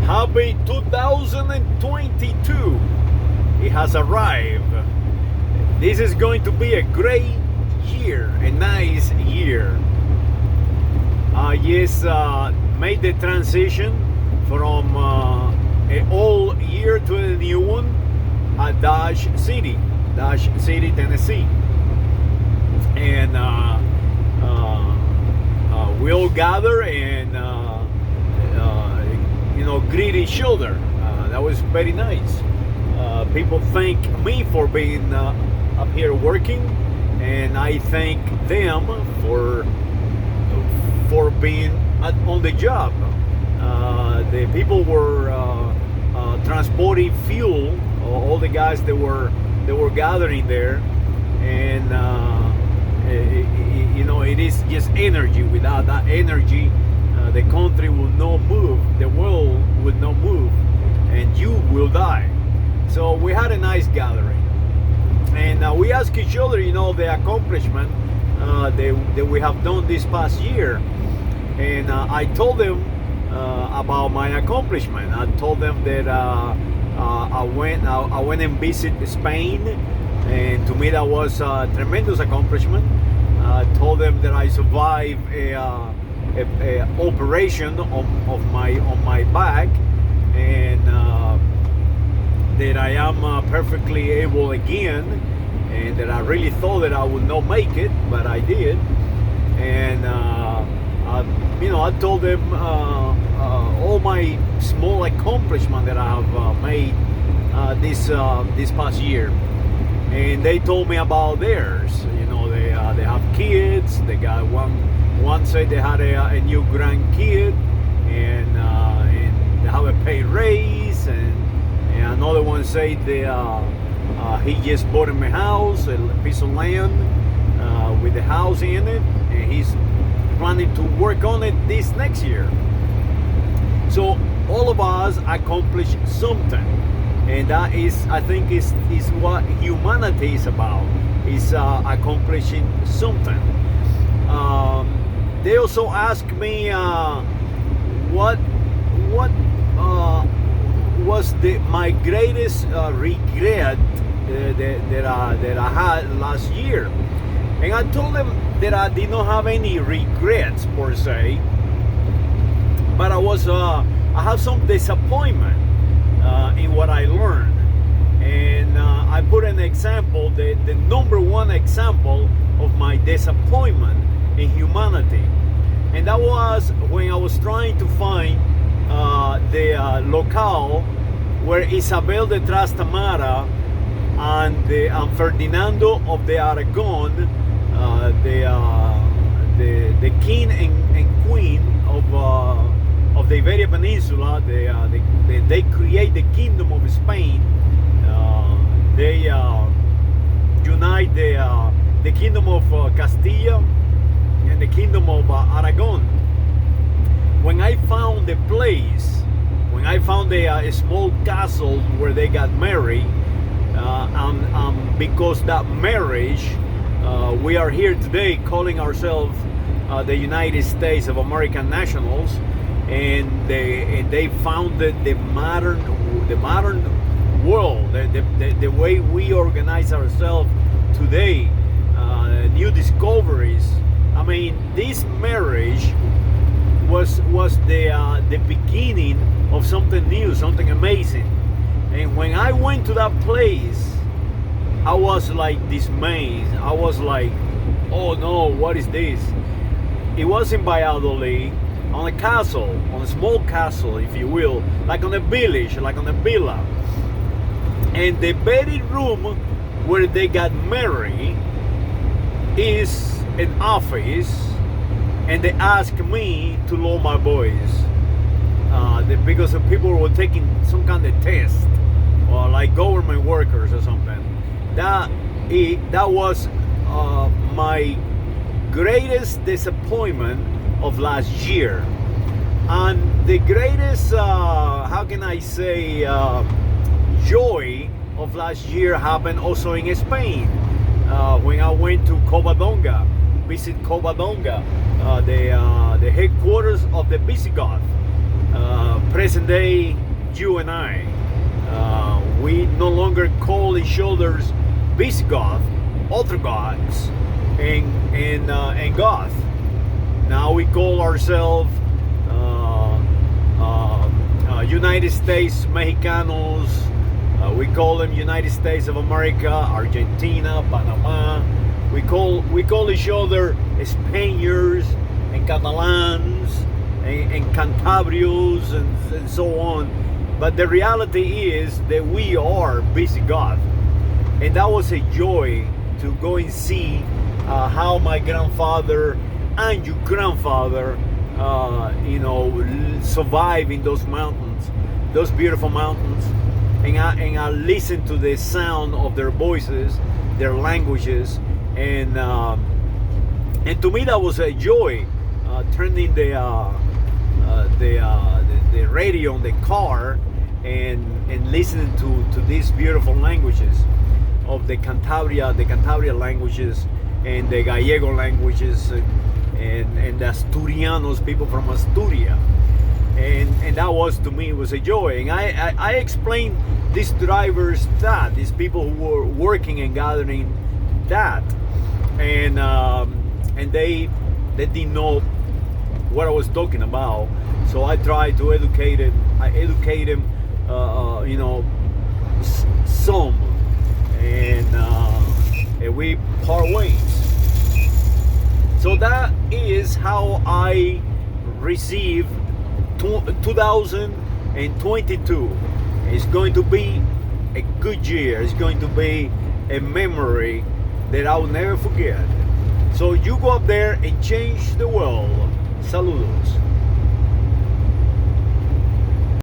Happy 2022. It has arrived. This is going to be a great year, a nice year. Yes, made the transition from an old year to a new one at Dodge City, Tennessee. And we all gather and greet each other. That was very nice. People thank me for being up here working, and I thank them for being on the job. The people were transporting fuel. All the guys that were gathering there, and it is just energy. Without that energy, the country will not move, the world will not move, and you will die. So we had a nice gathering, and we asked each other, the accomplishment that we have done this past year. And I told them about my accomplishment. I told them that I went and visited Spain, and to me that was a tremendous accomplishment. I told them that I survived a operation on my back, and that I am perfectly able again, and that I really thought that I would not make it, but I did. And I told them all my small accomplishment that I have made this past year, and they told me about theirs. They have kids. They got one said they had a new grandkid, and they have a pay raise, and another one said he just bought him a house, a piece of land with the house in it, and he's planning to work on it this next year. So all of us accomplished something, and that is, I think, is what humanity is about, is accomplishing something. They also asked me what was my greatest regret that I had last year, and I told them that I did not have any regrets per se, but I have some disappointment in what I learned. And I put an example, the number one example of my disappointment in humanity, and that was when I was trying to find the locale where Isabel de Trastamara and Ferdinando of the Aragon, the king and queen of the Iberian Peninsula, they create the kingdom of Spain. They unite the kingdom of Castilla and the kingdom of Aragon. When I found the place, when I found a small castle where they got married, because that marriage, we are here today calling ourselves the United States of American nationals, and they founded the modern world, the way we organize ourselves today, new discoveries. I mean, this marriage was the beginning of something new, something amazing. And when I went to that place, I was like dismayed. I was like, oh no, what is this? It was in Valladolid, on a castle, on a small castle, if you will, like on a village, like on a villa. And the very room where they got married is an office, and they asked me to lower my voice because the people were taking some kind of test, or like government workers or something. That was my greatest disappointment of last year, and the greatest how can I say joy of last year happened also in Spain, when I went to Covadonga, visit Covadonga, the headquarters of the Visigoth. present day you and I. We no longer call each other's Visigoth, Orthodox, and Goth. Now we call ourselves United States Mexicanos. We call them United States of America, Argentina, Panama. We call each other Spaniards and Catalans and Cantabrios and so on. But the reality is that we are Visigoth, and that was a joy to go and see how my grandfather and your grandfather, survive in those mountains, those beautiful mountains, and I listened to the sound of their voices, their languages, and to me that was a joy. Turning the radio in the car and listening to these beautiful languages of the Cantabria languages and the Gallego languages and the Asturianos, people from Asturias. And that was, to me, was a joy. And I explained these drivers that, these people who were working and gathering that, and they didn't know what I was talking about. So I tried to educate them. I educate them, some, and we part ways. So that is how I received 2022. It's going to be a good year. It's going to be a memory that I will never forget. So you go up there and change the world. Saludos.